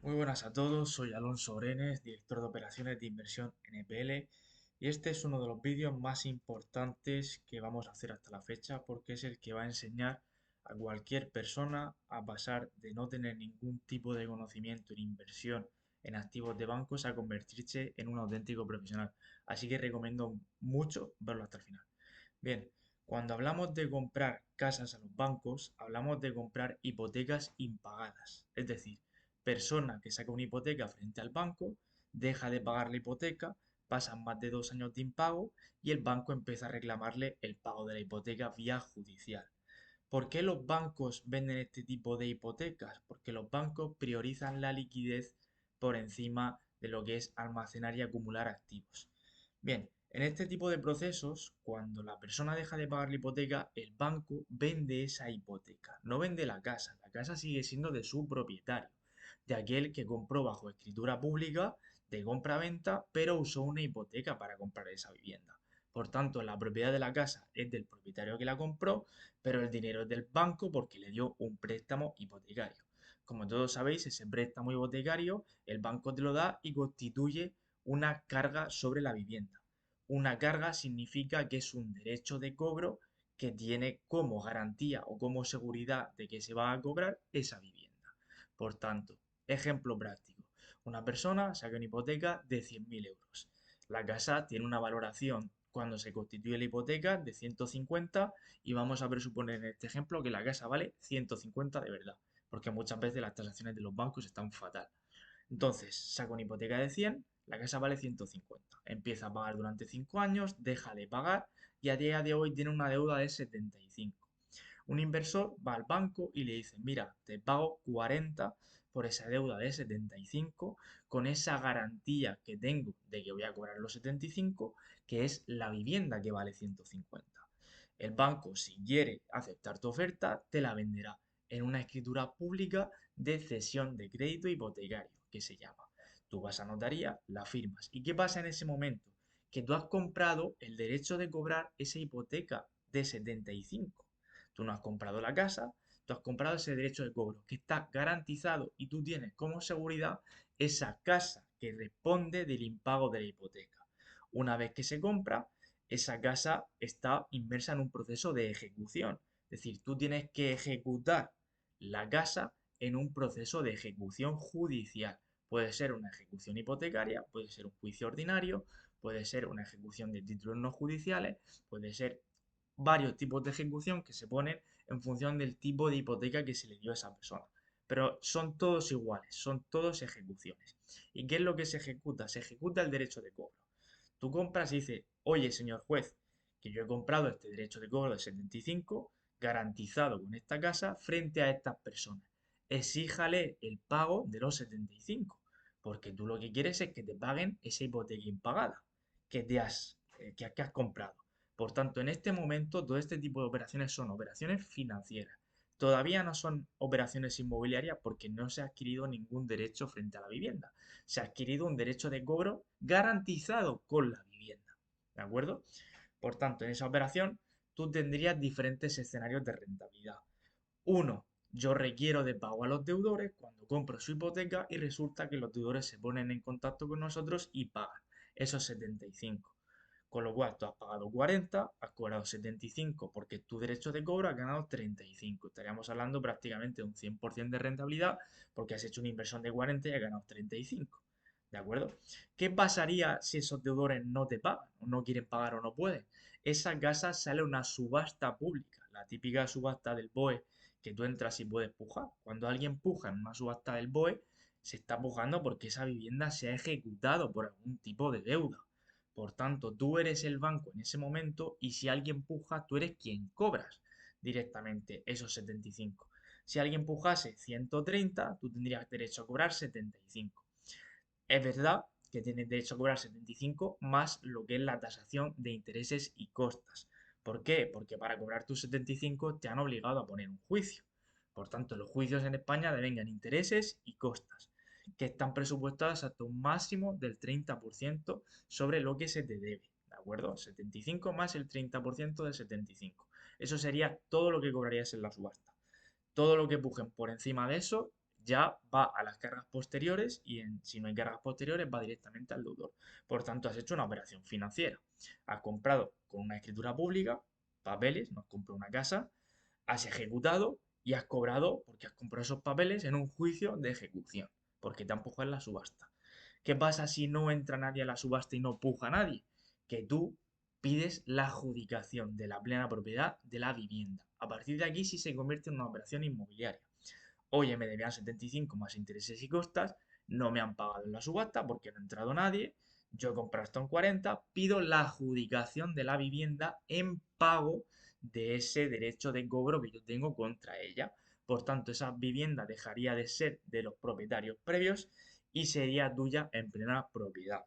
Muy buenas a todos, soy Alonso Orenes, director de operaciones de inversión en EPL, y este es uno de los vídeos más importantes que vamos a hacer hasta la fecha porque es el que va a enseñar a cualquier persona a pasar de no tener ningún tipo de conocimiento en inversión en activos de bancos a convertirse en un auténtico profesional. Así que recomiendo mucho verlo hasta el final. Bien, cuando hablamos de comprar casas a los bancos, hablamos de comprar hipotecas impagadas, es decir, persona que saca una hipoteca frente al banco, deja de pagar la hipoteca, pasan más de 2 años de impago y el banco empieza a reclamarle el pago de la hipoteca vía judicial. ¿Por qué los bancos venden este tipo de hipotecas? Porque los bancos priorizan la liquidez por encima de lo que es almacenar y acumular activos. Bien, en este tipo de procesos, cuando la persona deja de pagar la hipoteca, el banco vende esa hipoteca, no vende la casa sigue siendo de su propietario, de aquel que compró bajo escritura pública de compra-venta, pero usó una hipoteca para comprar esa vivienda. Por tanto, la propiedad de la casa es del propietario que la compró, pero el dinero es del banco porque le dio un préstamo hipotecario. Como todos sabéis, ese préstamo hipotecario el banco te lo da y constituye una carga sobre la vivienda. Una carga significa que es un derecho de cobro que tiene como garantía o como seguridad de que se va a cobrar esa vivienda. Por tanto, ejemplo práctico. Una persona saca una hipoteca de 100.000 euros. La casa tiene una valoración cuando se constituye la hipoteca de 150 y vamos a presuponer en este ejemplo que la casa vale 150 de verdad, porque muchas veces las tasaciones de los bancos están fatal. Entonces, saca una hipoteca de 100, la casa vale 150. Empieza a pagar durante 5 años, deja de pagar y a día de hoy tiene una deuda de 75. Un inversor va al banco y le dice, mira, te pago 40 por esa deuda de 75 con esa garantía que tengo de que voy a cobrar los 75, que es la vivienda que vale 150. El banco, si quiere aceptar tu oferta, te la venderá en una escritura pública de cesión de crédito hipotecario, que se llama. Tú vas a notaría, la firmas. ¿Y qué pasa en ese momento? Que tú has comprado el derecho de cobrar esa hipoteca de 75. Tú no has comprado la casa, tú has comprado ese derecho de cobro que está garantizado y tú tienes como seguridad esa casa que responde del impago de la hipoteca. Una vez que se compra, esa casa está inmersa en un proceso de ejecución. Es decir, tú tienes que ejecutar la casa en un proceso de ejecución judicial. Puede ser una ejecución hipotecaria, puede ser un juicio ordinario, puede ser una ejecución de títulos no judiciales, puede ser varios tipos de ejecución que se ponen en función del tipo de hipoteca que se le dio a esa persona. Pero son todos iguales, son todos ejecuciones. ¿Y qué es lo que se ejecuta? Se ejecuta el derecho de cobro. Tú compras y dices, oye, señor juez, que yo he comprado este derecho de cobro de 75 garantizado con esta casa frente a estas personas. Exíjale el pago de los 75, porque tú lo que quieres es que te paguen esa hipoteca impagada que has comprado. Por tanto, en este momento, todo este tipo de operaciones son operaciones financieras. Todavía no son operaciones inmobiliarias porque no se ha adquirido ningún derecho frente a la vivienda. Se ha adquirido un derecho de cobro garantizado con la vivienda. ¿De acuerdo? Por tanto, en esa operación tú tendrías diferentes escenarios de rentabilidad. Uno, yo requiero de pago a los deudores cuando compro su hipoteca y resulta que los deudores se ponen en contacto con nosotros y pagan esos 75. Con lo cual tú has pagado 40, has cobrado 75 porque tu derecho de cobro ha ganado 35. Estaríamos hablando prácticamente de un 100% de rentabilidad porque has hecho una inversión de 40 y has ganado 35. ¿De acuerdo? ¿Qué pasaría si esos deudores no te pagan o no quieren pagar o no pueden? Esa casa sale a una subasta pública, la típica subasta del BOE que tú entras y puedes pujar. Cuando alguien puja en una subasta del BOE, se está pujando porque esa vivienda se ha ejecutado por algún tipo de deuda. Por tanto, tú eres el banco en ese momento y si alguien puja, tú eres quien cobras directamente esos 75. Si alguien pujase 130, tú tendrías derecho a cobrar 75. Es verdad que tienes derecho a cobrar 75 más lo que es la tasación de intereses y costas. ¿Por qué? Porque para cobrar tus 75 te han obligado a poner un juicio. Por tanto, los juicios en España devengan intereses y costas, que están presupuestados hasta un máximo del 30% sobre lo que se te debe. ¿De acuerdo? 75 más el 30% del 75. Eso sería todo lo que cobrarías en la subasta. Todo lo que pujen por encima de eso ya va a las cargas posteriores y si no hay cargas posteriores va directamente al deudor. Por tanto, has hecho una operación financiera. Has comprado con una escritura pública papeles, no has comprado una casa, has ejecutado y has cobrado porque has comprado esos papeles en un juicio de ejecución, porque te han empujado en la subasta. ¿Qué pasa si no entra nadie a la subasta y no puja a nadie? Que tú pides la adjudicación de la plena propiedad de la vivienda. A partir de aquí sí se convierte en una operación inmobiliaria. Oye, me debían 75 más intereses y costas, no me han pagado en la subasta porque no ha entrado nadie, yo he comprado esto en 40, pido la adjudicación de la vivienda en pago de ese derecho de cobro que yo tengo contra ella. Por tanto, esa vivienda dejaría de ser de los propietarios previos y sería tuya en plena propiedad.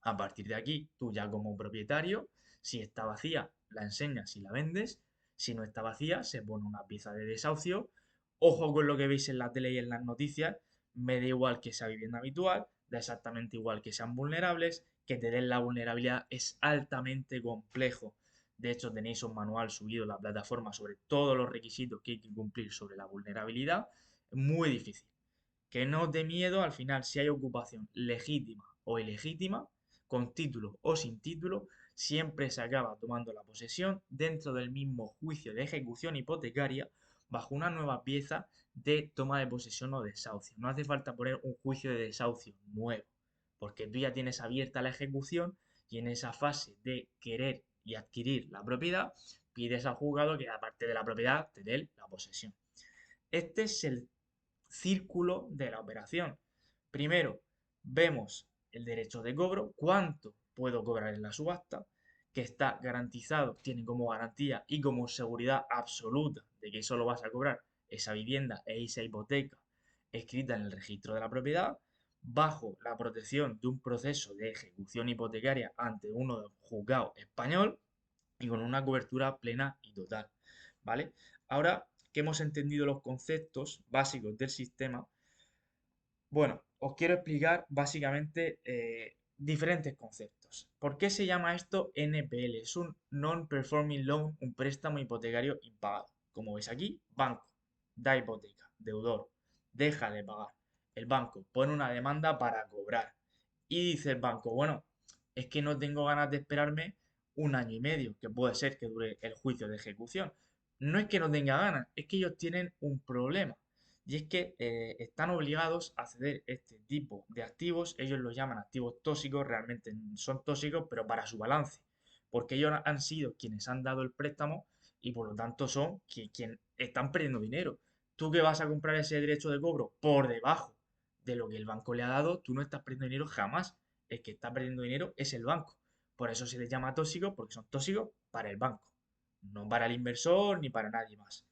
A partir de aquí, tú ya como propietario, si está vacía, la enseñas y la vendes. Si no está vacía, se pone una pieza de desahucio. Ojo con lo que veis en la tele y en las noticias. Me da igual que sea vivienda habitual, da exactamente igual que sean vulnerables, que te den la vulnerabilidad es altamente complejo. De hecho, tenéis un manual subido en la plataforma sobre todos los requisitos que hay que cumplir sobre la vulnerabilidad. Es muy difícil. Que no os dé miedo al final si hay ocupación legítima o ilegítima, con título o sin título, siempre se acaba tomando la posesión dentro del mismo juicio de ejecución hipotecaria bajo una nueva pieza de toma de posesión o desahucio. No hace falta poner un juicio de desahucio nuevo, porque tú ya tienes abierta la ejecución y en esa fase de querer y adquirir la propiedad, pides al juzgado que aparte de la propiedad te dé la posesión. Este es el círculo de la operación. Primero, vemos el derecho de cobro, cuánto puedo cobrar en la subasta, que está garantizado, tiene como garantía y como seguridad absoluta de que solo vas a cobrar esa vivienda e esa hipoteca escrita en el registro de la propiedad, bajo la protección de un proceso de ejecución hipotecaria ante uno juzgado español y con una cobertura plena y total. ¿Vale? Ahora que hemos entendido los conceptos básicos del sistema, bueno, os quiero explicar básicamente diferentes conceptos. ¿Por qué se llama esto NPL? Es un Non-Performing Loan, un préstamo hipotecario impagado. Como veis aquí, banco, da hipoteca, deudor, deja de pagar. El banco pone una demanda para cobrar. Y dice el banco, bueno, es que no tengo ganas de esperarme un año y medio, que puede ser que dure el juicio de ejecución. No es que no tenga ganas, es que ellos tienen un problema. Y es que están obligados a ceder este tipo de activos, ellos los llaman activos tóxicos, realmente son tóxicos, pero para su balance, porque ellos han sido quienes han dado el préstamo y por lo tanto son quienes están perdiendo dinero. Tú que vas a comprar ese derecho de cobro por debajo de lo que el banco le ha dado, tú no estás perdiendo dinero jamás. El que está perdiendo dinero es el banco. Por eso se les llama tóxicos, porque son tóxicos para el banco, no para el inversor ni para nadie más.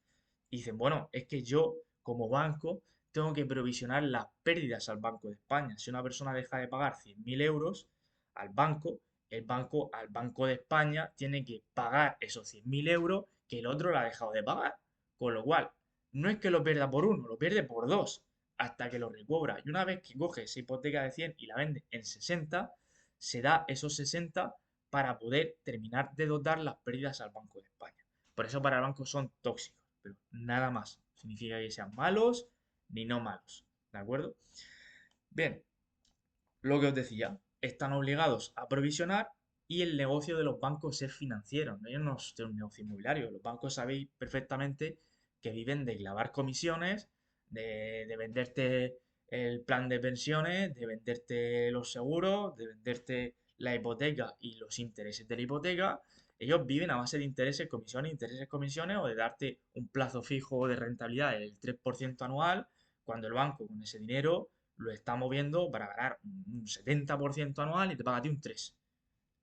Y dicen, bueno, es que yo como banco tengo que provisionar las pérdidas al Banco de España. Si una persona deja de pagar 100.000 euros al banco, el banco al Banco de España tiene que pagar esos 100.000 euros que el otro le ha dejado de pagar. Con lo cual, no es que lo pierda por uno, lo pierde por dos hasta que lo recobra. Y una vez que coge esa hipoteca de 100 y la vende en 60, se da esos 60 para poder terminar de dotar las pérdidas al Banco de España. Por eso para el banco son tóxicos, pero nada más. Significa que sean malos ni no malos. ¿De acuerdo? Bien, lo que os decía, están obligados a provisionar y el negocio de los bancos es financiero. Ellos no es un negocio inmobiliario. Los bancos sabéis perfectamente que viven de clavar comisiones, de venderte el plan de pensiones, de venderte los seguros, de venderte la hipoteca y los intereses de la hipoteca. Ellos viven a base de intereses, comisiones o de darte un plazo fijo de rentabilidad del 3% anual, cuando el banco con ese dinero lo está moviendo para ganar un 70% anual y te paga a ti un 3%.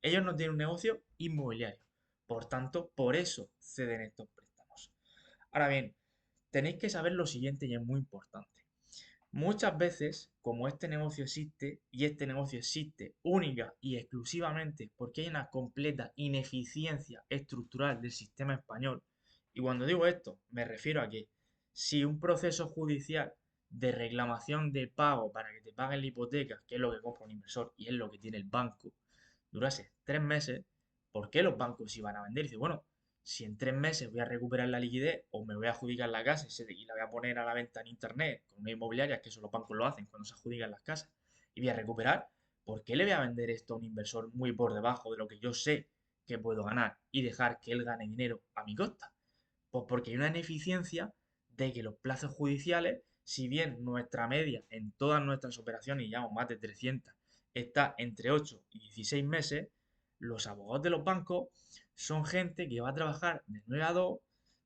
Ellos no tienen un negocio inmobiliario. Por tanto, por eso ceden estos préstamos. Ahora bien, tenéis que saber lo siguiente y es muy importante. Muchas veces, como este negocio existe, y este negocio existe única y exclusivamente porque hay una completa ineficiencia estructural del sistema español, y cuando digo esto, me refiero a que si un proceso judicial de reclamación de pago para que te paguen la hipoteca, que es lo que compra un inversor y es lo que tiene el banco, durase 3 meses, ¿por qué los bancos iban a vender? Y dice, bueno, Si en 3 meses voy a recuperar la liquidez o me voy a adjudicar la casa y la voy a poner a la venta en internet con una inmobiliaria, que eso los bancos lo hacen cuando se adjudican las casas, y voy a recuperar, ¿por qué le voy a vender esto a un inversor muy por debajo de lo que yo sé que puedo ganar y dejar que él gane dinero a mi costa? Pues porque hay una ineficiencia de que los plazos judiciales, si bien nuestra media en todas nuestras operaciones, y llevamos más de 300, está entre 8 y 16 meses, los abogados de los bancos son gente que va a trabajar de 9 a 2,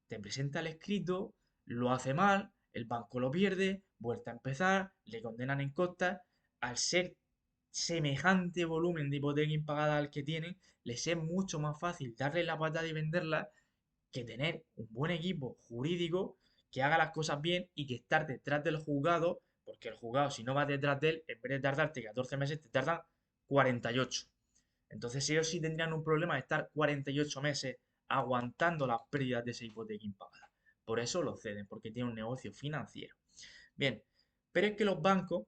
te presenta el escrito, lo hace mal, el banco lo pierde, vuelta a empezar, le condenan en costas. Al ser semejante volumen de hipoteca impagada al que tienen, les es mucho más fácil darle la patada y venderla que tener un buen equipo jurídico que haga las cosas bien y que estar detrás del juzgado, porque el juzgado, si no vas detrás de él, en vez de tardarte 14 meses, te tardan 48. Entonces ellos sí tendrían un problema de estar 48 meses aguantando las pérdidas de esa hipoteca impagada. Por eso lo ceden, porque tienen un negocio financiero. Bien, pero es que los bancos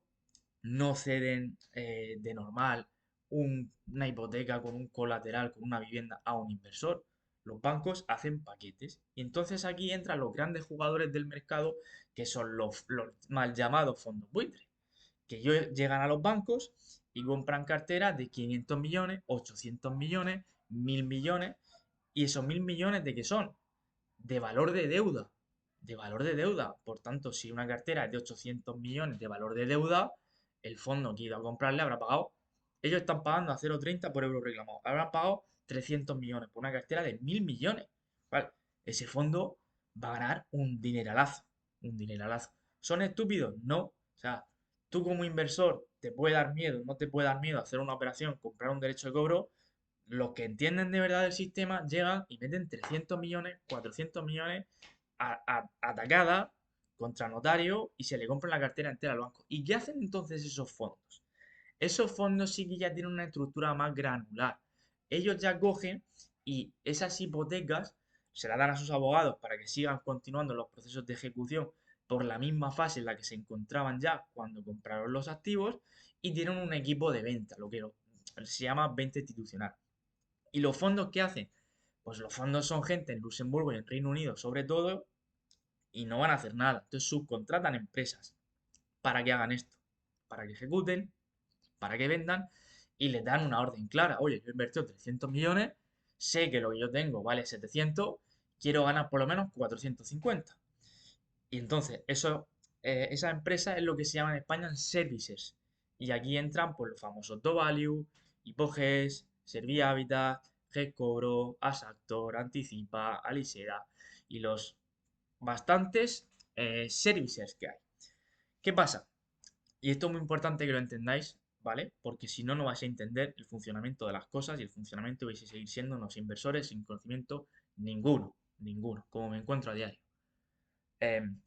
no ceden de normal una hipoteca con un colateral, con una vivienda a un inversor. Los bancos hacen paquetes. Y entonces aquí entran los grandes jugadores del mercado, que son los mal llamados fondos buitres, que llegan a los bancos y compran carteras de 500 millones, 800 millones, 1000 millones. ¿Y esos 1000 millones de qué son? De valor de deuda. De valor de deuda. Por tanto, si una cartera es de 800 millones de valor de deuda, el fondo que iba a comprarle habrá pagado. Ellos están pagando a 0,30 por euro reclamado. Habrán pagado 300 millones por una cartera de 1000 millones. ¿Vale? Ese fondo va a ganar un dineralazo. Un dineralazo. ¿Son estúpidos? No. O sea, tú como inversor te puede dar miedo, no te puede dar miedo hacer una operación, comprar un derecho de cobro. Los que entienden de verdad el sistema llegan y meten 300 millones, 400 millones atacada contra notario y se le compran la cartera entera al banco. ¿Y qué hacen entonces esos fondos? Esos fondos sí que ya tienen una estructura más granular. Ellos ya cogen y esas hipotecas se las dan a sus abogados para que sigan continuando los procesos de ejecución por la misma fase en la que se encontraban ya cuando compraron los activos y tienen un equipo de venta, lo que se llama venta institucional. ¿Y los fondos qué hacen? Pues los fondos son gente en Luxemburgo y en Reino Unido sobre todo y no van a hacer nada. Entonces subcontratan empresas para que hagan esto, para que ejecuten, para que vendan y les dan una orden clara. Oye, yo he invertido 300 millones, sé que lo que yo tengo vale 700, quiero ganar por lo menos 450. Y entonces esa empresa es lo que se llama en España services. Y aquí entran pues, los famosos doValue, Hipoges, Servihabitat, GECobro, Asactor, Anticipa, Alisera y los bastantes services que hay. ¿Qué pasa? Y esto es muy importante que lo entendáis, ¿vale? Porque si no, no vais a entender el funcionamiento de las cosas y el funcionamiento vais a seguir siendo unos inversores sin conocimiento ninguno, ninguno, como me encuentro a diario. Em,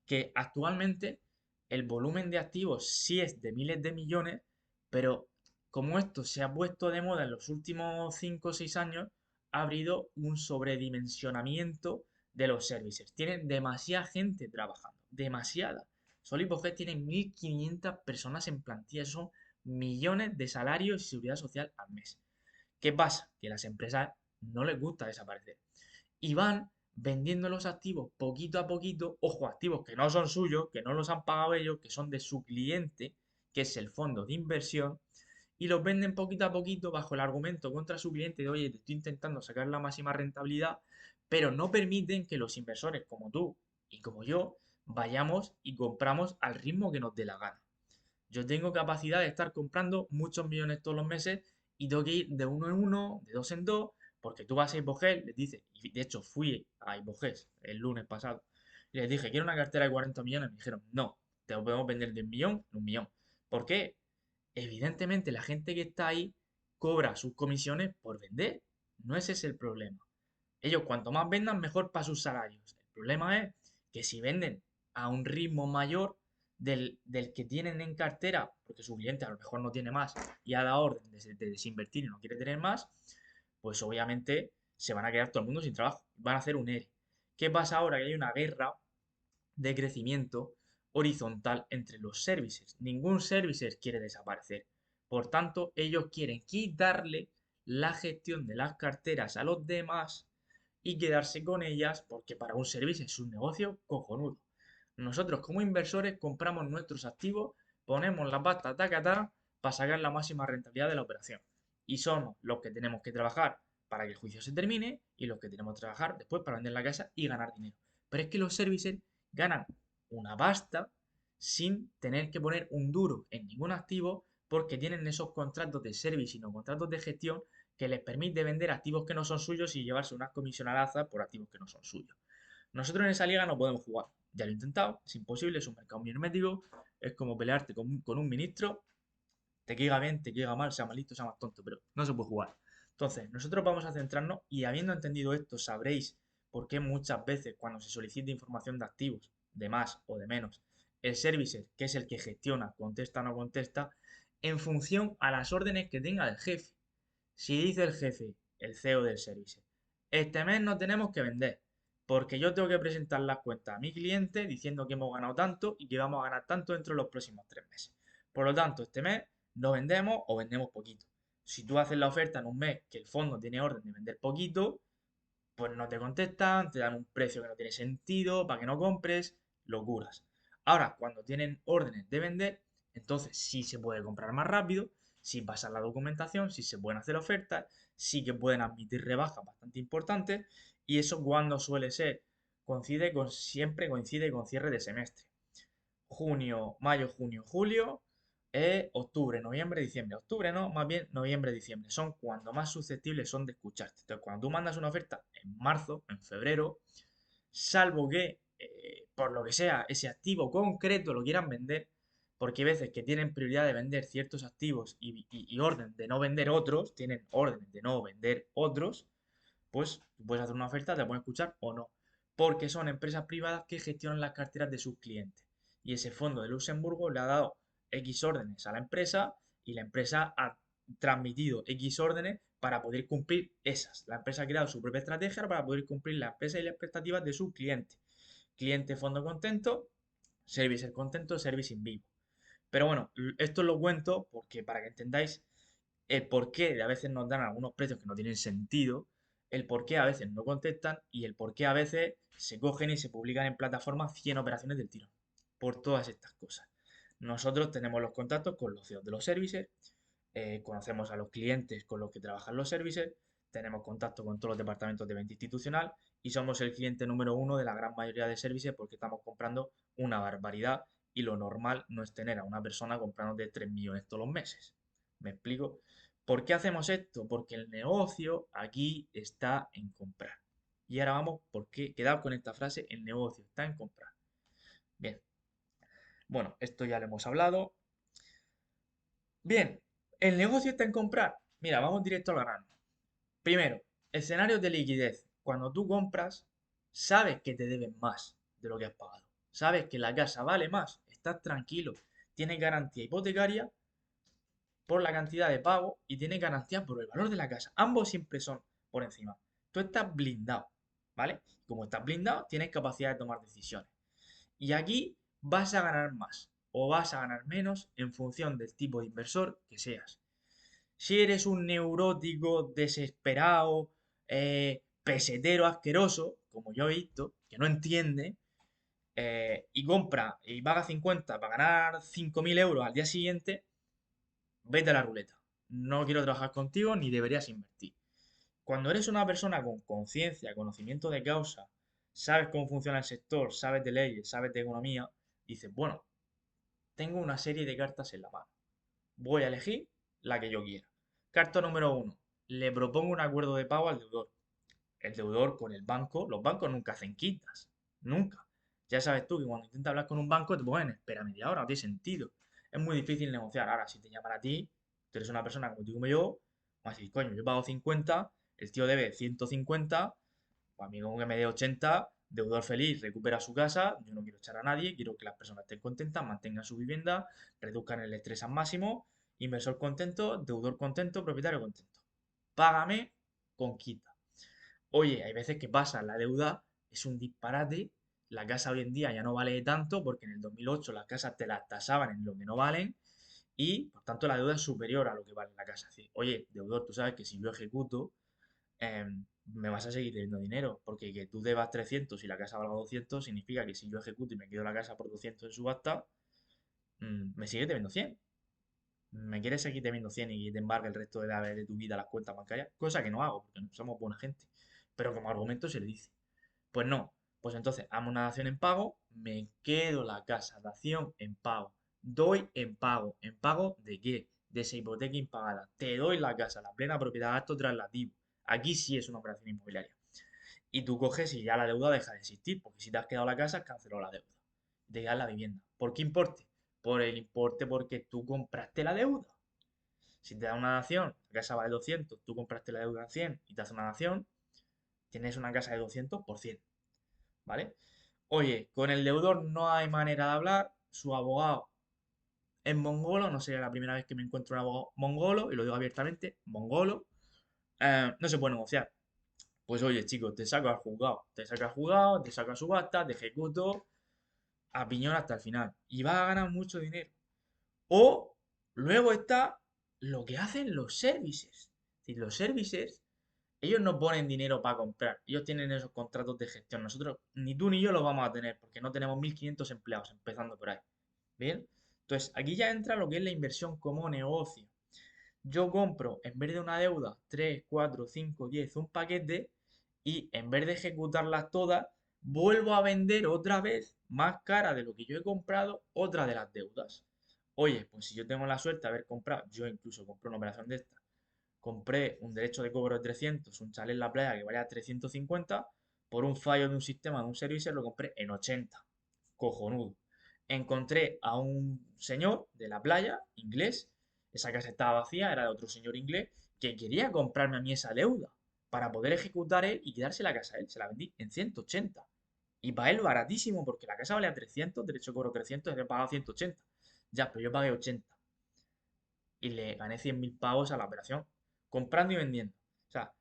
que actualmente el volumen de activos sí es de miles de millones, pero como esto se ha puesto de moda en los últimos 5 o 6 años, ha habido un sobredimensionamiento de los servicios. Tienen demasiada gente trabajando, demasiada. Solo Hipoget tiene 1500 personas en plantilla, eso son millones de salarios y seguridad social al mes. ¿Qué pasa? Que a las empresas no les gusta desaparecer y van vendiendo los activos poquito a poquito, ojo, activos que no son suyos, que no los han pagado ellos, que son de su cliente, que es el fondo de inversión, y los venden poquito a poquito bajo el argumento contra su cliente de, oye, te estoy intentando sacar la máxima rentabilidad, pero no permiten que los inversores como tú y como yo vayamos y compramos al ritmo que nos dé la gana. Yo tengo capacidad de estar comprando muchos millones todos los meses y tengo que ir de uno en uno, de dos en dos, porque tú vas a Hipogés, les dices, y de hecho fui a Hipogés el lunes pasado, y les dije, quiero una cartera de 40 millones, me dijeron, no, te lo podemos vender de 1 millón en 1 millón. ¿Por qué? Evidentemente la gente que está ahí cobra sus comisiones por vender. No ese es el problema. Ellos cuanto más vendan, mejor para sus salarios. El problema es que si venden a un ritmo mayor del que tienen en cartera, porque su cliente a lo mejor no tiene más y ha dado orden de desinvertir y no quiere tener más, pues obviamente se van a quedar todo el mundo sin trabajo. Van a hacer un ERE. ¿Qué pasa ahora? Que hay una guerra de crecimiento horizontal entre los services. Ningún services quiere desaparecer. Por tanto, ellos quieren quitarle la gestión de las carteras a los demás y quedarse con ellas porque para un servicio es un negocio cojonudo. Nosotros como inversores compramos nuestros activos, ponemos la pasta tacatá para sacar la máxima rentabilidad de la operación. Y somos los que tenemos que trabajar para que el juicio se termine y los que tenemos que trabajar después para vender la casa y ganar dinero. Pero es que los servicers ganan una pasta sin tener que poner un duro en ningún activo porque tienen esos contratos de servicing o contratos de gestión que les permite vender activos que no son suyos y llevarse unas comisiones al alza por activos que no son suyos. Nosotros en esa liga no podemos jugar. Ya lo he intentado, es imposible, es un mercado muy hermético, es como pelearte con un ministro, te queda bien, te queda mal, sea malito, sea más tonto, pero no se puede jugar. Entonces, nosotros vamos a centrarnos y habiendo entendido esto, sabréis por qué muchas veces cuando se solicita información de activos, de más o de menos, el servicer, que es el que gestiona, contesta o no contesta, en función a las órdenes que tenga el jefe. Si dice el jefe, el CEO del servicio, este mes no tenemos que vender, porque yo tengo que presentar las cuentas a mi cliente diciendo que hemos ganado tanto y que vamos a ganar tanto dentro de los próximos 3 meses. Por lo tanto, este mes no vendemos o vendemos poquito. Si tú haces la oferta en un mes que el fondo tiene orden de vender poquito, pues no te contestan, te dan un precio que no tiene sentido para que no compres, locuras. Ahora, cuando tienen órdenes de vender, entonces sí se puede comprar más rápido, sí pasan la documentación, sí se pueden hacer ofertas, sí que pueden admitir rebajas bastante importantes y eso cuando suele ser, siempre coincide con cierre de semestre junio, mayo, junio, julio, octubre, noviembre, diciembre. Octubre no, más bien noviembre, diciembre. Son cuando más susceptibles son de escucharte. Entonces, cuando tú mandas una oferta en marzo, en febrero, salvo que, por lo que sea, ese activo concreto lo quieran vender, porque hay veces que tienen prioridad de vender ciertos activos y orden de no vender otros, tienen orden de no vender otros, pues tú puedes hacer una oferta, te pueden escuchar o no, porque son empresas privadas que gestionan las carteras de sus clientes. Y ese fondo de Luxemburgo le ha dado X órdenes a la empresa y la empresa ha transmitido X órdenes para poder cumplir esas. La empresa ha creado su propia estrategia para poder cumplir la empresa y las expectativas de su cliente. Cliente fondo contento, service contento, service in vivo. Pero bueno, esto lo cuento porque para que entendáis el por qué a veces nos dan algunos precios que no tienen sentido, el por qué a veces no contestan y el por qué a veces se cogen y se publican en plataformas 100 operaciones del tiro. Por todas estas cosas. Nosotros tenemos los contactos con los CEOs de los services, conocemos a los clientes con los que trabajan los services, tenemos contacto con todos los departamentos de venta institucional y somos el cliente número uno de la gran mayoría de servicios porque estamos comprando una barbaridad y lo normal no es tener a una persona comprando de 3 millones todos los meses. ¿Me explico? ¿Por qué hacemos esto? Porque el negocio aquí está en comprar. Y ahora vamos, ¿por qué? Quedado con esta frase, el negocio está en comprar. Bien, bueno, esto ya lo hemos hablado. Bien, el negocio está en comprar. Mira, vamos directo al grano. Primero, escenarios de liquidez. Cuando tú compras, sabes que te deben más de lo que has pagado. Sabes que la casa vale más. Estás tranquilo. Tienes garantía hipotecaria por la cantidad de pago y tienes garantía por el valor de la casa. Ambos siempre son por encima. Tú estás blindado, ¿vale? Como estás blindado, tienes capacidad de tomar decisiones. Y aquí vas a ganar más o vas a ganar menos en función del tipo de inversor que seas. Si eres un neurótico, desesperado, pesetero, asqueroso, como yo he visto, que no entiende, y compra y paga 50 para ganar 5.000 euros al día siguiente, vete a la ruleta. No quiero trabajar contigo ni deberías invertir. Cuando eres una persona con conciencia, conocimiento de causa, sabes cómo funciona el sector, sabes de leyes, sabes de economía, dices, bueno, tengo una serie de cartas en la mano. Voy a elegir la que yo quiera. Carta número uno. Le propongo un acuerdo de pago al deudor. El deudor con el banco, los bancos nunca hacen quitas. Nunca. Ya sabes tú que cuando intentas hablar con un banco te ponen espera media hora, no tiene sentido. Es muy difícil negociar. Ahora, si te llaman a ti, tú eres una persona como tú y como yo, vas a decir, coño, yo pago 50, el tío debe 150, pues a mí con que me dé 80, deudor feliz, recupera su casa, yo no quiero echar a nadie, quiero que las personas estén contentas, mantengan su vivienda, reduzcan el estrés al máximo, inversor contento, deudor contento, propietario contento. Págame con quita. Oye, hay veces que pasa, la deuda es un disparate, la casa hoy en día ya no vale tanto porque en el 2008 las casas te las tasaban en lo que no valen y por tanto la deuda es superior a lo que vale la casa. Así, oye, deudor, tú sabes que si yo ejecuto, me vas a seguir debiendo dinero, porque que tú debas 300 y la casa valga 200 significa que si yo ejecuto y me quedo la casa por 200 en subasta, me sigues debiendo 100. ¿Me quieres seguir debiendo 100 y te embargue el resto de tu vida las cuentas bancarias? Cosa que no hago, porque no somos buena gente. Pero como argumento se le dice. Pues no. Pues entonces, amo una dación en pago, me quedo la casa, dación en pago. Doy en pago. ¿En pago de qué? De esa hipoteca impagada. Te doy la casa, la plena propiedad, acto traslativo. Aquí sí es una operación inmobiliaria. Y tú coges y ya la deuda deja de existir, porque si te has quedado la casa, canceló la deuda. Te quedas la vivienda. ¿Por qué importe? Por el importe porque tú compraste la deuda. Si te da una dación, la casa vale 200, tú compraste la deuda en 100 y te hace una dación, tienes una casa de 200 por 100, ¿vale? Oye, con el deudor no hay manera de hablar, su abogado es mongolo, no sería la primera vez que me encuentro un abogado mongolo, y lo digo abiertamente, mongolo, no se puede negociar. Pues oye, chicos, te saco al juzgado, te saco a subasta, te ejecuto a piñón hasta el final. Y vas a ganar mucho dinero. O luego está lo que hacen los services. Es decir, los services, ellos no ponen dinero para comprar. Ellos tienen esos contratos de gestión. Nosotros, ni tú ni yo los vamos a tener porque no tenemos 1.500 empleados, empezando por ahí. ¿Bien? Entonces, aquí ya entra lo que es la inversión como negocio. Yo compro, en vez de una deuda, 3 4 5 10 un paquete y en vez de ejecutarlas todas, vuelvo a vender otra vez más cara de lo que yo he comprado otra de las deudas. Oye, pues si yo tengo la suerte de haber comprado, yo incluso compré una operación de esta, compré un derecho de cobro de 300, un chalet en la playa que valía 350, por un fallo de un sistema de un servicio lo compré en 80. Cojonudo. Encontré a un señor de la playa, inglés, esa casa estaba vacía, era de otro señor inglés, que quería comprarme a mí esa deuda para poder ejecutar él y quedarse la casa a él. Se la vendí en 180. Y para él baratísimo, porque la casa valía 300, derecho de cobro 300, y he pagado 180. Ya, pero yo pagué 80 y le gané 100.000 pavos a la operación, comprando y vendiendo. O sea,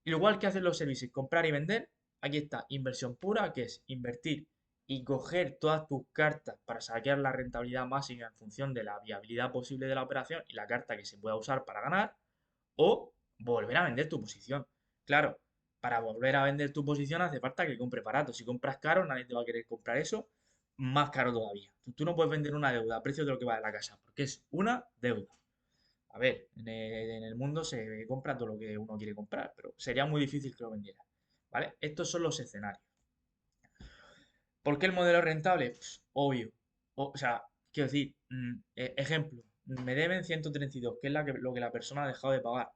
igual que hacen los servicios, comprar y vender, aquí está inversión pura, que es invertir y coger todas tus cartas para sacar la rentabilidad máxima en función de la viabilidad posible de la operación y la carta que se pueda usar para ganar, o volver a vender tu posición. Claro, para volver a vender tu posición hace falta que compres barato. Si compras caro, nadie te va a querer comprar eso, más caro todavía. Tú no puedes vender una deuda a precio de lo que vale la casa, porque es una deuda. A ver, en el mundo se compra todo lo que uno quiere comprar, pero sería muy difícil que lo vendiera. ¿Vale? Estos son los escenarios. ¿Por qué el modelo es rentable? Pues, obvio. O sea, quiero decir, ejemplo, me deben 132, que es lo que la persona ha dejado de pagar.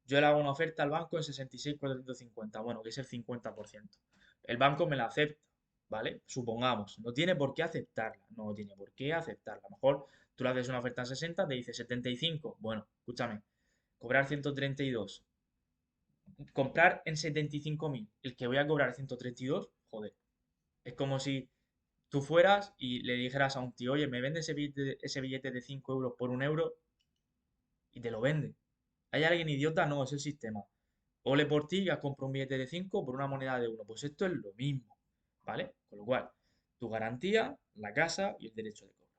Yo le hago una oferta al banco en 66.450, bueno, que es el 50%. El banco me la acepta, ¿vale? Supongamos, no tiene por qué aceptarla, no tiene por qué aceptarla. A lo mejor tú le haces una oferta en 60, te dice 75, bueno, escúchame, cobrar 132, comprar en 75.000, el que voy a cobrar 132, joder, es como si tú fueras y le dijeras a un tío, oye, me vende ese billete de 5 euros por 1 euro y te lo vende. ¿Hay alguien idiota? No, es el sistema. Ole por ti, ya compro un billete de 5 por una moneda de 1. Pues esto es lo mismo, ¿vale? Con lo cual, tu garantía, la casa y el derecho de cobro.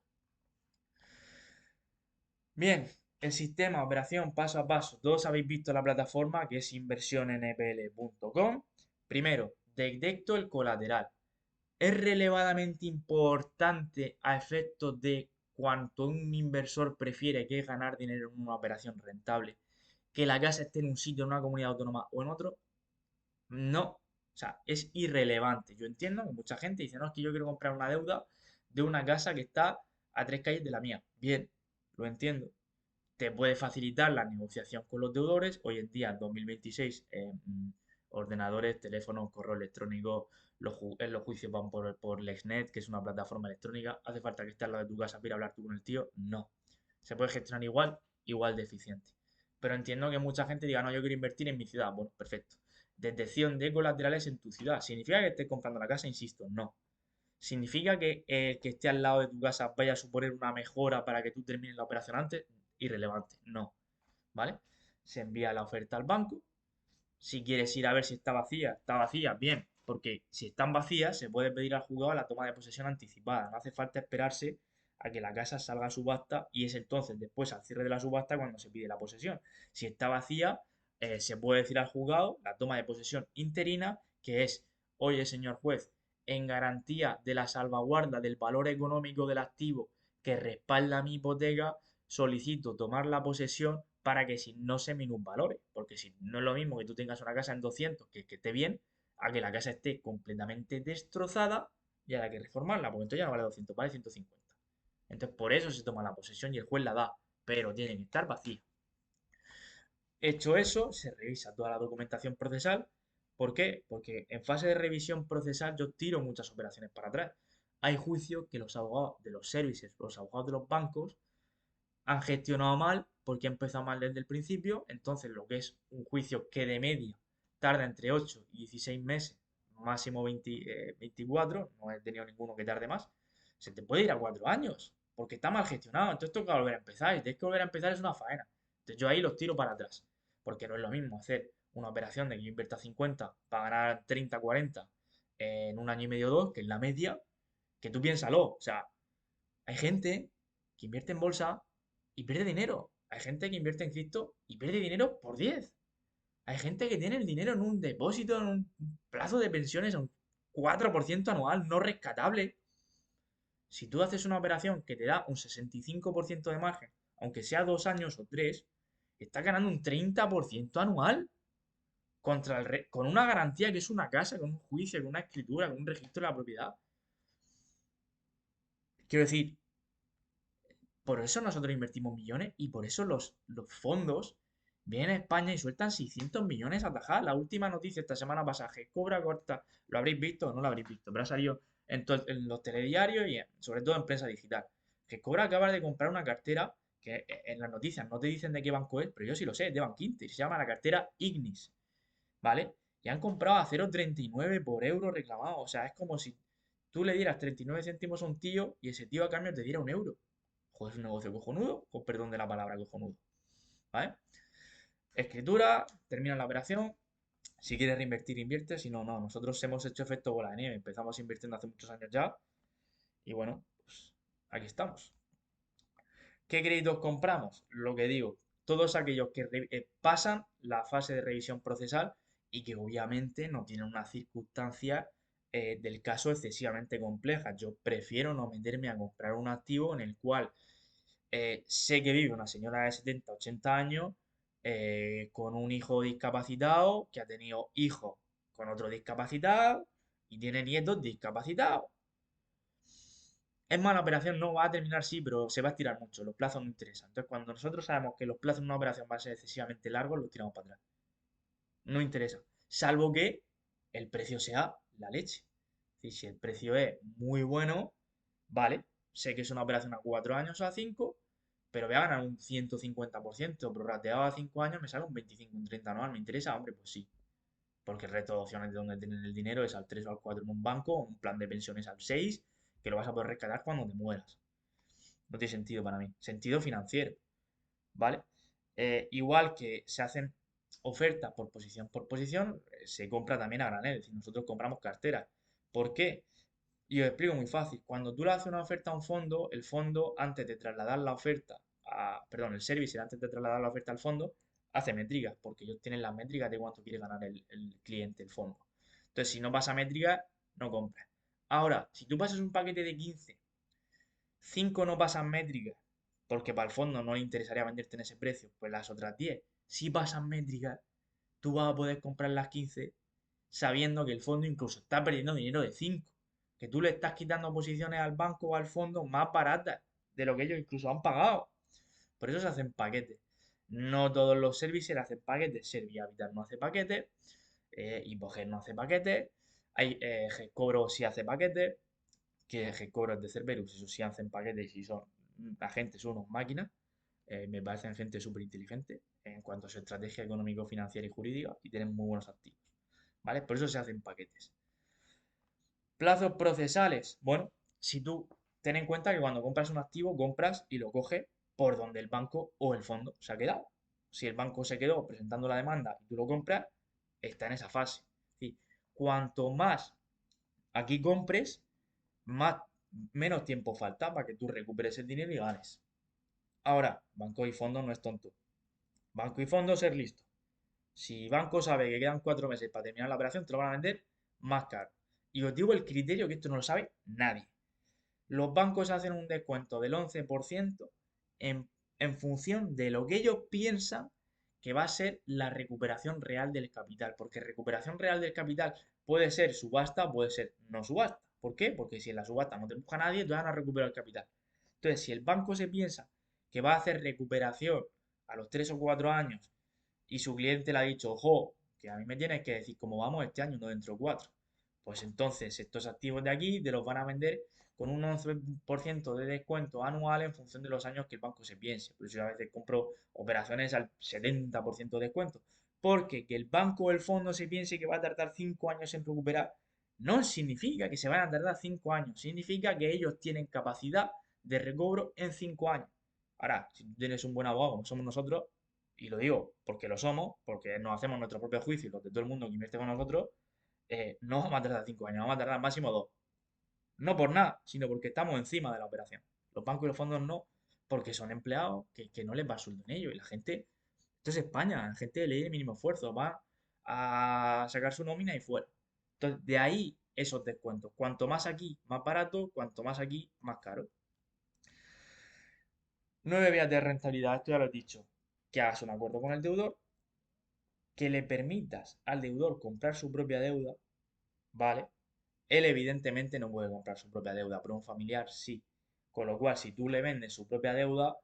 Bien, el sistema, operación paso a paso. Todos habéis visto la plataforma que es inversionNPL.com. Primero, detecto el colateral. Es relevadamente importante a efectos de cuanto un inversor prefiere que es ganar dinero en una operación rentable, que la casa esté en un sitio, en una comunidad autónoma o en otro. No, o sea, es irrelevante. Yo entiendo que mucha gente dice, no, es que yo quiero comprar una deuda de una casa que está a 3 calles de la mía. Bien, lo entiendo. Te puede facilitar la negociación con los deudores. Hoy en día, en 2026, ordenadores, teléfonos, correo electrónico, en los juicios van por LexNet, que es una plataforma electrónica. ¿Hace falta que estés al lado de tu casa para ir a hablar tú con el tío? No. Se puede gestionar igual, igual de eficiente. Pero entiendo que mucha gente diga, no, yo quiero invertir en mi ciudad. Bueno, perfecto. Detección de colaterales en tu ciudad. ¿Significa que estés comprando la casa? Insisto, no. ¿Significa que el que esté al lado de tu casa vaya a suponer una mejora para que tú termines la operación antes? Irrelevante, no. ¿Vale? Se envía la oferta al banco. Si quieres ir a ver si está vacía, bien, porque si están vacías se puede pedir al juzgado la toma de posesión anticipada. No hace falta esperarse a que la casa salga a subasta y es entonces después al cierre de la subasta cuando se pide la posesión. Si está vacía, se puede decir al juzgado la toma de posesión interina, que es, oye, señor juez, en garantía de la salvaguarda del valor económico del activo que respalda mi hipoteca, solicito tomar la posesión para que si no se minusvalore, porque si no es lo mismo que tú tengas una casa en 200 que esté bien, a que la casa esté completamente destrozada y ahora hay que reformarla, porque entonces ya no vale 200, vale 150. Entonces por eso se toma la posesión y el juez la da, pero tiene que estar vacía. Hecho eso, se revisa toda la documentación procesal. ¿Por qué? Porque en fase de revisión procesal yo tiro muchas operaciones para atrás. Hay juicios que los abogados de los servicios, los abogados de los bancos, han gestionado mal porque ha empezado mal desde el principio. Entonces, lo que es un juicio que de media tarda entre 8 y 16 meses, máximo 24, no he tenido ninguno que tarde más, se te puede ir a 4 años porque está mal gestionado. Entonces, toca volver a empezar y tienes que volver a empezar, es una faena. Entonces, yo ahí los tiro para atrás porque no es lo mismo hacer una operación de que yo invierta 50 para ganar 30, 40 en un año y medio o dos, que es la media, que tú piénsalo. O sea, hay gente que invierte en bolsa y pierde dinero. Hay gente que invierte en cripto y pierde dinero por 10. Hay gente que tiene el dinero en un depósito, en un plazo de pensiones a un 4% anual no rescatable. Si tú haces una operación que te da un 65% de margen, aunque sea 2 años o 3, estás ganando un 30% anual con una garantía que es una casa, con un juicio, con una escritura, con un registro de la propiedad. Quiero decir, por eso nosotros invertimos millones y por eso los fondos vienen a España y sueltan 600 millones a tajar. La última noticia esta semana pasada, que cobra corta, lo habréis visto o no lo habréis visto, pero ha salido en los telediarios y sobre todo en prensa digital. Que cobra acaba de comprar una cartera que en las noticias no te dicen de qué banco es, pero yo sí lo sé, es de Bankinter, se llama la cartera Ignis, ¿vale? Y han comprado a 0,39 por euro reclamado. O sea, es como si tú le dieras 39 céntimos a un tío y ese tío a cambio te diera un euro. Joder, es un negocio cojonudo, con perdón de la palabra cojonudo. ¿Vale? Escritura, termina la operación. Si quieres reinvertir, invierte. Si no, no. Nosotros hemos hecho efecto bola de nieve. Empezamos invirtiendo hace muchos años ya. Y bueno, pues aquí estamos. ¿Qué créditos compramos? Lo que digo, todos aquellos que pasan la fase de revisión procesal y que obviamente no tienen una circunstancia del caso excesivamente compleja. Yo prefiero no meterme a comprar un activo en el cual sé que vive una señora de 70, 80 años con un hijo discapacitado, que ha tenido hijos con otro discapacitado y tiene nietos discapacitados. Es mala operación, no va a terminar, sí, pero se va a estirar mucho. Los plazos no interesan. Entonces, cuando nosotros sabemos que los plazos de una operación van a ser excesivamente largos, los tiramos para atrás. No interesa. Salvo que el precio sea la leche. Y si el precio es muy bueno, vale, sé que es una operación a 4 años o a 5, pero voy a ganar un 150%, prorrateado a 5 años me sale un 25, un 30 anual. ¿Me interesa? Hombre, pues sí. Porque el resto de opciones de donde tienen el dinero es al 3 o al 4 en un banco, o un plan de pensiones al 6, que lo vas a poder rescatar cuando te mueras. No tiene sentido para mí. Sentido financiero, ¿vale? Igual que se hacen ofertas por posición, se compra también a granel. Es decir, nosotros compramos carteras. ¿Por qué? Y os explico muy fácil. Cuando tú le haces una oferta a un fondo, el fondo, antes de trasladar la oferta perdón, el servicer, antes de trasladar la oferta al fondo, hace métricas, porque ellos tienen las métricas de cuánto quiere ganar el cliente, el fondo. Entonces, si no pasa métrica, no compras. Ahora, si tú pasas un paquete de 15, 5 no pasan métricas, porque para el fondo no le interesaría venderte en ese precio, pues las otras 10 si pasan métricas, tú vas a poder comprar las 15 sabiendo que el fondo incluso está perdiendo dinero de 5, que tú le estás quitando posiciones al banco o al fondo más baratas de lo que ellos incluso han pagado. Por eso se hacen paquetes. No todos los servicios hacen paquetes. Servihabitat no hace paquetes. Hipoger no hace paquetes. Hay Gescobro sí hace paquetes. Que Gescobro es de Cerberus. Eso sí hacen paquetes y son agentes, son unos máquinas. Me parecen gente súper inteligente en cuanto a su estrategia económico, financiera y jurídica y tienen muy buenos activos. ¿Vale? Por eso se hacen paquetes. Plazos procesales. Bueno, si tú ten en cuenta que cuando compras un activo, compras y lo coges por donde el banco o el fondo se ha quedado. Si el banco se quedó presentando la demanda y tú lo compras, está en esa fase. Es cuanto más aquí compres, más, menos tiempo falta para que tú recuperes el dinero y ganes. Ahora, banco y fondo no es tonto. Banco y fondo ser listo. Si banco sabe que quedan 4 meses para terminar la operación, te lo van a vender más caro. Y os digo el criterio que esto no lo sabe nadie. Los bancos hacen un descuento del 11% en, en función de lo que ellos piensan que va a ser la recuperación real del capital. Porque recuperación real del capital puede ser subasta, puede ser no subasta. ¿Por qué? Porque si en la subasta no te busca nadie, te van a recuperar el capital. Entonces, si el banco se piensa que va a hacer recuperación a los 3 o 4 años y su cliente le ha dicho, ojo, que a mí me tienes que decir cómo vamos este año, no dentro de 4, pues entonces estos activos de aquí te los van a vender con un 11% de descuento anual en función de los años que el banco se piense. Por eso yo a veces compro operaciones al 70% de descuento. Porque que el banco o el fondo se piense que va a tardar 5 años en recuperar, no significa que se vayan a tardar 5 años. Significa que ellos tienen capacidad de recobro en 5 años. Ahora, si tú tienes un buen abogado como somos nosotros, y lo digo porque lo somos, porque nos hacemos nuestro propio juicio y los de todo el mundo que invierte con nosotros, no vamos a tardar 5 años, vamos a tardar máximo 2. No por nada, sino porque estamos encima de la operación. Los bancos y los fondos no, porque son empleados que no les va sueldo en ello. Y la gente, esto es España, la gente de ley de mínimo esfuerzo, va a sacar su nómina y fuera. Entonces, de ahí esos descuentos. Cuanto más aquí, más barato, cuanto más aquí, más caro. 9 vías de rentabilidad, esto ya lo he dicho. Que hagas un acuerdo con el deudor, que le permitas al deudor comprar su propia deuda, ¿vale? Él evidentemente no puede comprar su propia deuda, pero un familiar sí. Con lo cual, si tú le vendes su propia deuda,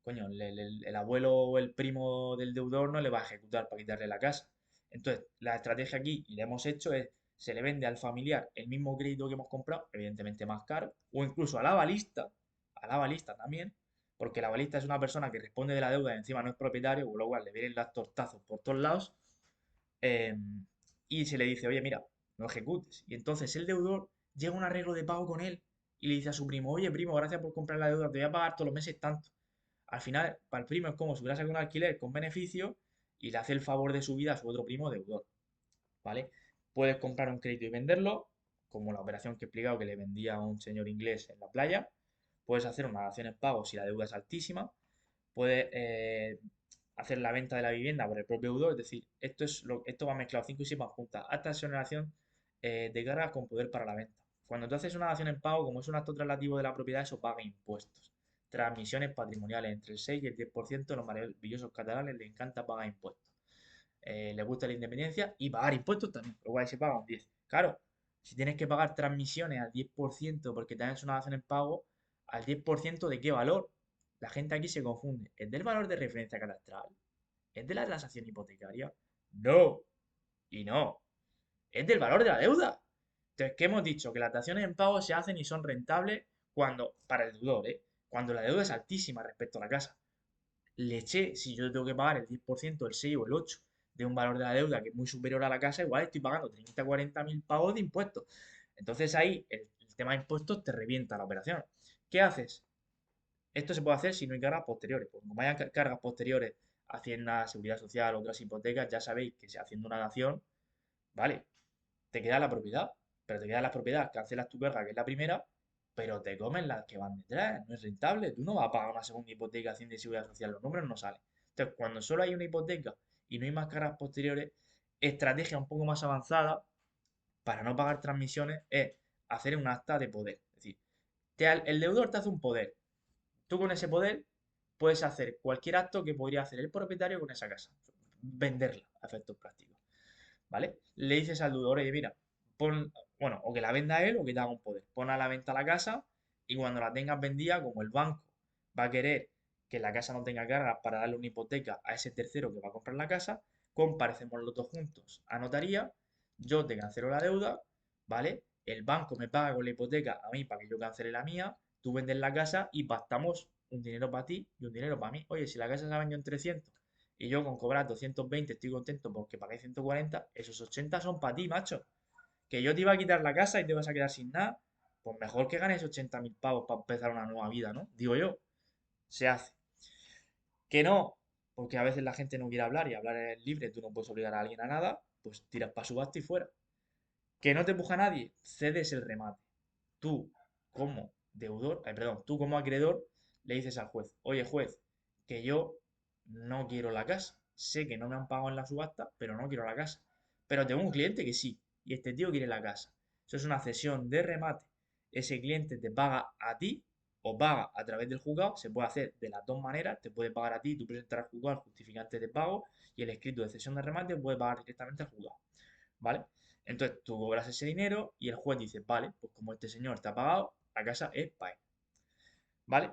coño, el abuelo o el primo del deudor no le va a ejecutar para quitarle la casa. Entonces, la estrategia aquí, y la hemos hecho, es se le vende al familiar el mismo crédito que hemos comprado, evidentemente más caro, o incluso a la balista también, porque la balista es una persona que responde de la deuda y encima no es propietario, con lo cual le vienen las tortazos por todos lados, eh, y se le dice, oye, mira, no ejecutes. Y entonces el deudor llega a un arreglo de pago con él y le dice a su primo, oye, primo, gracias por comprar la deuda, te voy a pagar todos los meses tanto. Al final, para el primo es como si hubiera sacado un alquiler con beneficio y le hace el favor de su vida a su otro primo deudor, ¿vale? Puedes comprar un crédito y venderlo, como la operación que he explicado que le vendía a un señor inglés en la playa. Puedes hacer una dación en pago si la deuda es altísima. Puedes hacer la venta de la vivienda por el propio deudor, es decir, esto va mezclado 5 y 6 más juntas, hasta exoneración de cargas con poder para la venta. Cuando tú haces una dación en pago, como es un acto traslativo de la propiedad, eso paga impuestos. Transmisiones patrimoniales entre el 6 y el 10%, los maravillosos catalanes les encanta pagar impuestos. Les gusta la independencia y pagar impuestos también, por lo cual se paga un 10. Claro, si tienes que pagar transmisiones al 10% porque te haces una dación en pago, ¿al 10% de qué valor? La gente aquí se confunde. ¿Es del valor de referencia catastral? ¿Es de la transacción hipotecaria? No. Y no. Es del valor de la deuda. Entonces, ¿qué hemos dicho? Que las daciones en pago se hacen y son rentables para el deudor, ¿eh? Cuando la deuda es altísima respecto a la casa. Le eché, si yo tengo que pagar el 10%, el 6 o el 8 de un valor de la deuda que es muy superior a la casa, igual estoy pagando 30, 40 mil pavos de impuestos. Entonces ahí el tema de impuestos te revienta la operación. ¿Qué haces? Esto se puede hacer si no hay cargas posteriores. Pues como hay cargas posteriores, Hacienda, Seguridad Social, otras hipotecas, ya sabéis que si haciendo una dación, vale, te queda la propiedad, pero te queda la propiedad, cancelas tu carga, que es la primera, pero te comen las que van detrás, no es rentable, tú no vas a pagar una segunda hipoteca, Hacienda y Seguridad Social, los números no salen. Entonces, cuando solo hay una hipoteca y no hay más cargas posteriores, estrategia un poco más avanzada para no pagar transmisiones es hacer un acta de poder. Es decir, el deudor te hace un poder. Tú con ese poder puedes hacer cualquier acto que podría hacer el propietario con esa casa. Venderla a efectos prácticos. ¿Vale? Le dices al deudor, oye, mira, pon, bueno, o que la venda él o que te haga un poder. Pon a la venta la casa y cuando la tengas vendida, como el banco va a querer que la casa no tenga cargas para darle una hipoteca a ese tercero que va a comprar la casa, comparecemos los dos juntos a notaría, yo te cancelo la deuda, ¿vale? El banco me paga con la hipoteca a mí para que yo cancele la mía, tú vendes la casa y pactamos un dinero para ti y un dinero para mí. Oye, si la casa se ha vendido en 300 y yo con cobrar 220 estoy contento porque pagué 140, esos 80 son para ti, macho. Que yo te iba a quitar la casa y te vas a quedar sin nada, pues mejor que ganes 80.000 pavos para empezar una nueva vida, ¿no? Digo yo, se hace. Que no, porque a veces la gente no quiere hablar y hablar es libre, tú no puedes obligar a alguien a nada, pues tiras para subasta y fuera. Que no te empuja nadie, cedes el remate. Tú, como deudor, perdón, tú como acreedor, le dices al juez, oye juez, que yo no quiero la casa, sé que no me han pagado en la subasta, pero no quiero la casa. Pero tengo un cliente que sí, y este tío quiere la casa. Eso es una cesión de remate. Ese cliente te paga a ti o paga a través del juzgado. Se puede hacer de las dos maneras. Te puede pagar a ti, tú presentas al juzgado el justificante de pago y el escrito de cesión de remate puede pagar directamente al juzgado. ¿Vale? Entonces tú cobras ese dinero y el juez dice, vale, pues como este señor te ha pagado, la casa es para él. ¿Vale?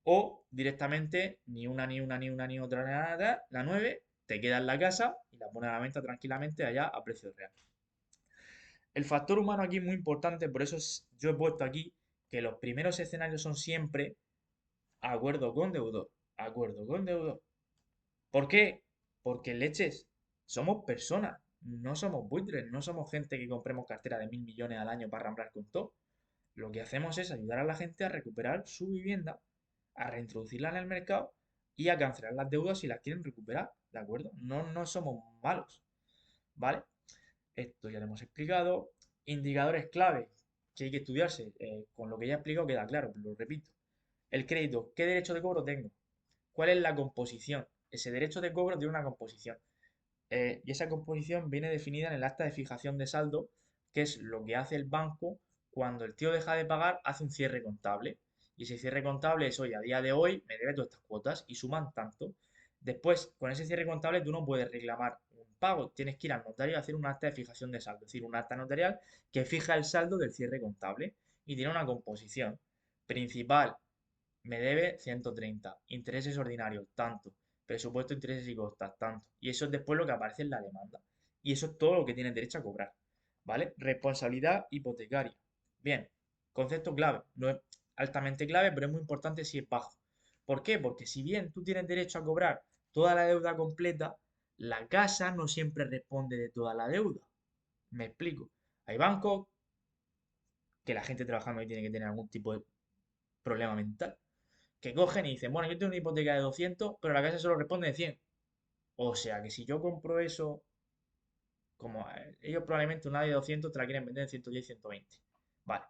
O directamente, ni una, ni una, ni una, ni otra, nada, la 9 te queda en la casa y la pones a la venta tranquilamente allá a precio real. El factor humano aquí es muy importante, por eso yo he puesto aquí que los primeros escenarios son siempre acuerdo con deudor, acuerdo con deudor. ¿Por qué? Porque leches, somos personas, no somos buitres, no somos gente que compremos cartera de 1.000 millones al año para ramblar con todo. Lo que hacemos es ayudar a la gente a recuperar su vivienda, a reintroducirla en el mercado y a cancelar las deudas si las quieren recuperar, ¿de acuerdo? No somos malos, ¿vale? Esto ya lo hemos explicado. Indicadores clave que hay que estudiarse. Con lo que ya he explicado queda claro, pero lo repito. El crédito, ¿qué derecho de cobro tengo? ¿Cuál es la composición? Ese derecho de cobro tiene una composición. Y esa composición viene definida en el acta de fijación de saldo, que es lo que hace el banco cuando el tío deja de pagar, hace un cierre contable. Y ese cierre contable es, oye, a día de hoy me debe todas estas cuotas y suman tanto. Después, con ese cierre contable, tú no puedes reclamar un pago, tienes que ir al notario a hacer un acta de fijación de saldo, es decir, un acta notarial que fija el saldo del cierre contable y tiene una composición principal, me debe 130. Intereses ordinarios, tanto. Presupuesto, intereses y costas, tanto. Y eso es después lo que aparece en la demanda. Y eso es todo lo que tienes derecho a cobrar. ¿Vale? Responsabilidad hipotecaria. Bien, concepto clave. No es altamente clave, pero es muy importante si es bajo. ¿Por qué? Porque si bien tú tienes derecho a cobrar toda la deuda completa, la casa no siempre responde de toda la deuda. Me explico. Hay bancos que la gente trabajando ahí tiene que tener algún tipo de problema mental que cogen y dicen, bueno, yo tengo una hipoteca de 200 pero la casa solo responde de 100. O sea que si yo compro eso, como ellos probablemente una de 200 te la quieren vender en 110, 120. Vale.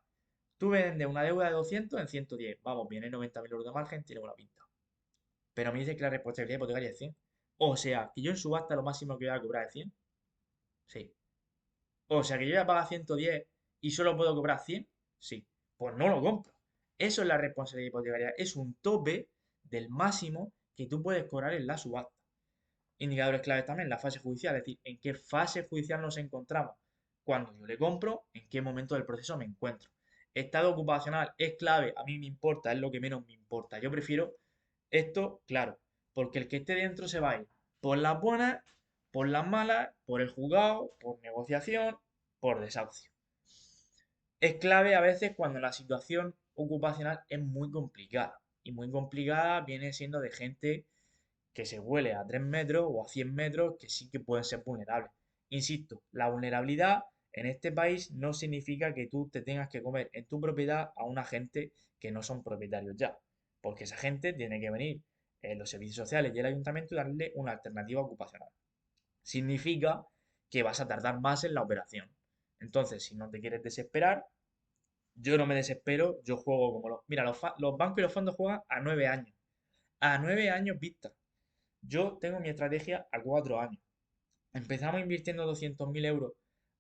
Tú vendes una deuda de 200 en 110. Vamos, viene 90.000 euros de margen, tiene buena pinta. Pero me dice que la responsabilidad hipotecaria es 100. O sea, que yo en subasta lo máximo que voy a cobrar es 100. Sí. O sea, que yo voy a pagar 110 y solo puedo cobrar 100. Sí. Pues no lo compro. Eso es la responsabilidad hipotecaria. Es un tope del máximo que tú puedes cobrar en la subasta. Indicadores claves también, la fase judicial, es decir, en qué fase judicial nos encontramos. Cuando yo le compro, en qué momento del proceso me encuentro. Estado ocupacional es clave, a mí me importa, es lo que menos me importa. Yo prefiero esto, claro, porque el que esté dentro se va a ir por las buenas, por las malas, por el juzgado, por negociación, por desahucio. Es clave a veces cuando la situación ocupacional es muy complicada. Y muy complicada viene siendo de gente que se huele a 3 metros o a 100 metros que sí que pueden ser vulnerables. Insisto, la vulnerabilidad en este país no significa que tú te tengas que comer en tu propiedad a una gente que no son propietarios ya, porque esa gente tiene que venir en los servicios sociales y el ayuntamiento y darle una alternativa ocupacional. Significa que vas a tardar más en la operación. Entonces, si no te quieres desesperar, yo no me desespero, yo juego como los... Mira, los bancos y los fondos juegan a 9 años. A 9 años vista. Yo tengo mi estrategia a 4 años. Empezamos invirtiendo 200.000 euros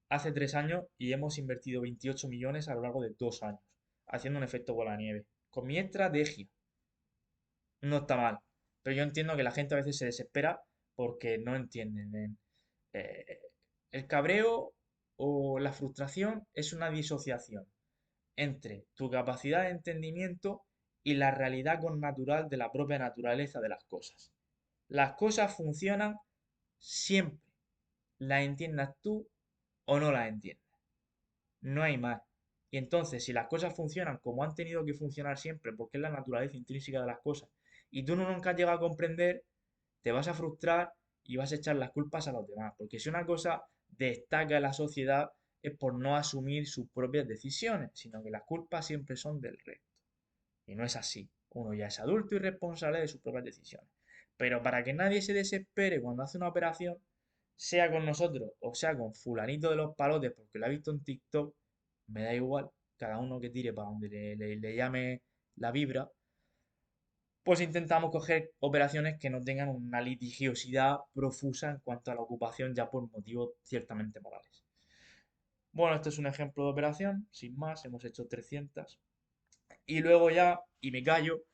hace 3 años y hemos invertido 28 millones a lo largo de 2 años, haciendo un efecto bola de nieve. Con mi estrategia no está mal, pero yo entiendo que la gente a veces se desespera porque no entienden. Eh, el cabreo o la frustración es una disociación entre tu capacidad de entendimiento y la realidad natural de la propia naturaleza de las cosas. Las cosas funcionan siempre, las entiendas tú o no las entiendas. No hay más. Y entonces, si las cosas funcionan como han tenido que funcionar siempre, porque es la naturaleza intrínseca de las cosas, y tú no nunca has llegado a comprender, te vas a frustrar y vas a echar las culpas a los demás. Porque si una cosa destaca en la sociedad es por no asumir sus propias decisiones, sino que las culpas siempre son del resto. Y no es así. Uno ya es adulto y responsable de sus propias decisiones. Pero para que nadie se desespere cuando hace una operación, sea con nosotros o sea con fulanito de los palotes porque lo ha visto en TikTok, me da igual. Cada uno que tire para donde le llame la vibra. pues intentamos coger operaciones que no tengan una litigiosidad profusa en cuanto a la ocupación ya por motivos ciertamente morales. Bueno, esto es un ejemplo de operación, sin más, hemos hecho 300. Y luego ya, y me callo,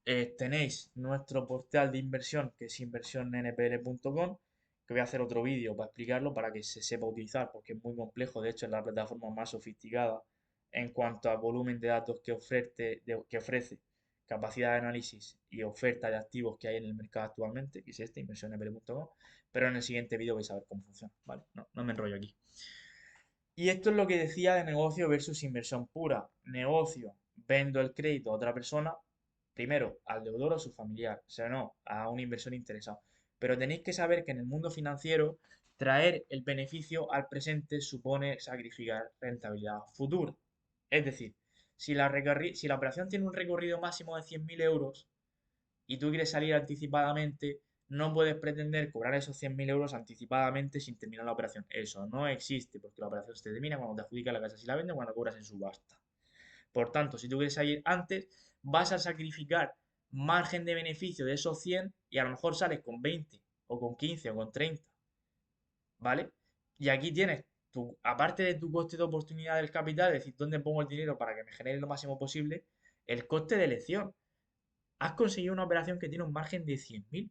tenéis nuestro portal de inversión, que es inversionnpl.com, que voy a hacer otro vídeo para explicarlo, para que se sepa utilizar, porque es muy complejo, de hecho es la plataforma más sofisticada en cuanto a volumen de datos que ofrece, capacidad de análisis y oferta de activos que hay en el mercado actualmente, que es este, inversionnpl.com, pero en el siguiente vídeo vais a ver cómo funciona, ¿vale? No me enrollo aquí. Y esto es lo que decía de negocio versus inversión pura. Negocio, vendo el crédito a otra persona, primero al deudor o a su familiar, o sea, no, a un inversor interesado. Pero tenéis que saber que en el mundo financiero, traer el beneficio al presente supone sacrificar rentabilidad futura. Es decir, si la operación tiene un recorrido máximo de 100.000 euros, y tú quieres salir anticipadamente, no puedes pretender cobrar esos 100.000 euros anticipadamente sin terminar la operación. Eso no existe, porque la operación se termina cuando te adjudica la casa si la vende o cuando cobras en subasta. Por tanto, si tú quieres salir antes, vas a sacrificar margen de beneficio de esos 100 y a lo mejor sales con 20 o con 15 o con 30, ¿vale? Y aquí tienes, aparte de tu coste de oportunidad del capital, es decir, dónde pongo el dinero para que me genere lo máximo posible, el coste de elección. Has conseguido una operación que tiene un margen de 100.000.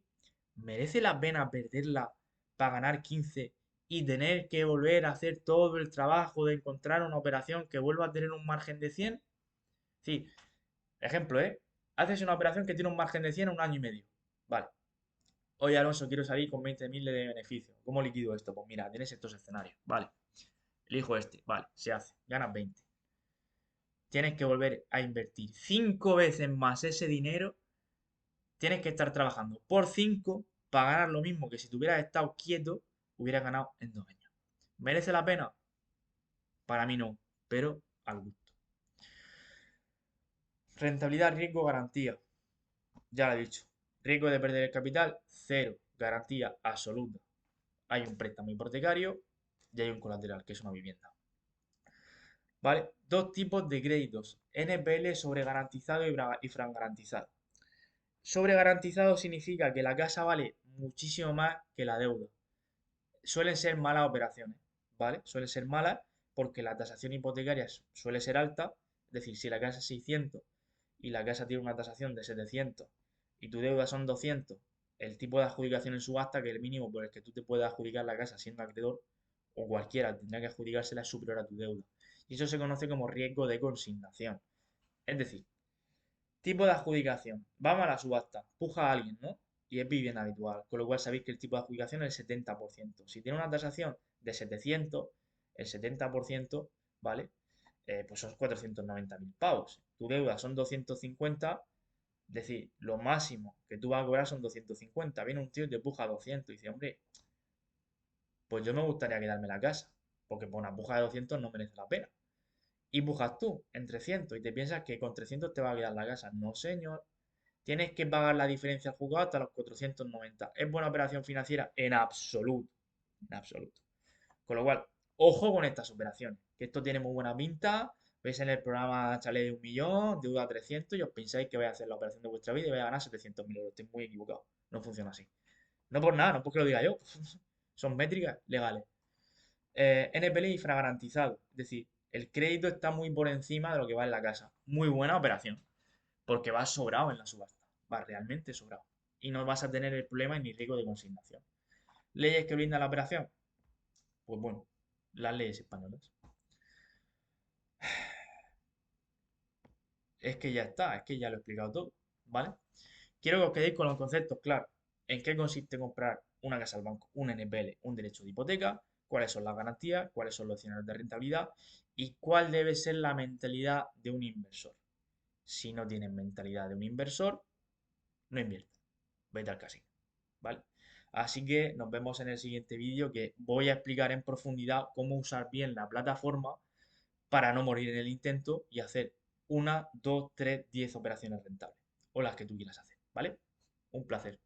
¿Merece la pena perderla para ganar 15 y tener que volver a hacer todo el trabajo de encontrar una operación que vuelva a tener un margen de 100? Sí, ejemplo, ¿eh? Haces una operación que tiene un margen de 100 en un año y medio. Vale. Oye, Alonso, quiero salir con 20.000 de beneficio. ¿Cómo liquido esto? Pues mira, tienes estos escenarios. Vale. Elijo este. Vale, se hace. Ganas 20. Tienes que volver a invertir 5 veces más ese dinero. Tienes que estar trabajando por 5 para ganar lo mismo que si tú hubieras estado quieto, hubieras ganado en 2 años. ¿Merece la pena? Para mí no, pero al gusto. Rentabilidad, riesgo, garantía. Ya lo he dicho. Riesgo de perder el capital, cero. Garantía absoluta. Hay un préstamo hipotecario y hay un colateral, que es una vivienda. ¿Vale? Dos tipos de créditos. NPL sobregarantizado y frangarantizado. Sobregarantizado significa que la casa vale muchísimo más que la deuda. Suelen ser malas operaciones, ¿vale? Suelen ser malas porque la tasación hipotecaria suele ser alta, es decir, si la casa es 600 y la casa tiene una tasación de 700 y tu deuda son 200, el tipo de adjudicación en subasta, que el mínimo por el que tú te puedes adjudicar la casa siendo acreedor, o cualquiera tendrá que adjudicársela, es superior a tu deuda. Y eso se conoce como riesgo de consignación. Es decir, tipo de adjudicación. Vamos a la subasta. Puja a alguien, ¿no? Y es vivienda habitual. Con lo cual sabéis que el tipo de adjudicación es el 70%. Si tiene una tasación de 700, el 70%, ¿vale? Pues son 490.000 pavos. Tu deuda son 250, es decir, lo máximo que tú vas a cobrar son 250. Viene un tío y te puja a 200 y dice, hombre, pues yo me gustaría quedarme la casa, porque por una puja de 200 no merece la pena. Y pujas tú en 300 y te piensas que con 300 te va a quedar la casa. No, señor. Tienes que pagar la diferencia al juzgado hasta los 490. ¿Es buena operación financiera? En absoluto. En absoluto. Con lo cual, ojo con estas operaciones. Que esto tiene muy buena pinta. Veis en el programa Chalet de 1.000.000, deuda 300 y os pensáis que vais a hacer la operación de vuestra vida y vais a ganar 700.000 euros. Estoy muy equivocado. No funciona así. No por nada, no porque lo diga yo. Son métricas legales. NPL infragarantizado. Es decir, el crédito está muy por encima de lo que va en la casa. Muy buena operación. Porque vas sobrado en la subasta. Vas realmente sobrado. Y no vas a tener el problema ni riesgo de consignación. ¿Leyes que brinda la operación? Pues bueno, las leyes españolas. Es que ya está, es que ya lo he explicado todo, ¿vale? Quiero que os quedéis con los conceptos claros. ¿En qué consiste comprar una casa al banco, un NPL, un derecho de hipoteca? ¿Cuáles son las garantías? ¿Cuáles son los escenarios de rentabilidad? ¿Y cuál debe ser la mentalidad de un inversor? Si no tienes mentalidad de un inversor, no inviertas. Vete al casino, ¿vale? Así que nos vemos en el siguiente vídeo, que voy a explicar en profundidad cómo usar bien la plataforma para no morir en el intento y hacer una, dos, tres, 10 operaciones rentables o las que tú quieras hacer, ¿vale? Un placer.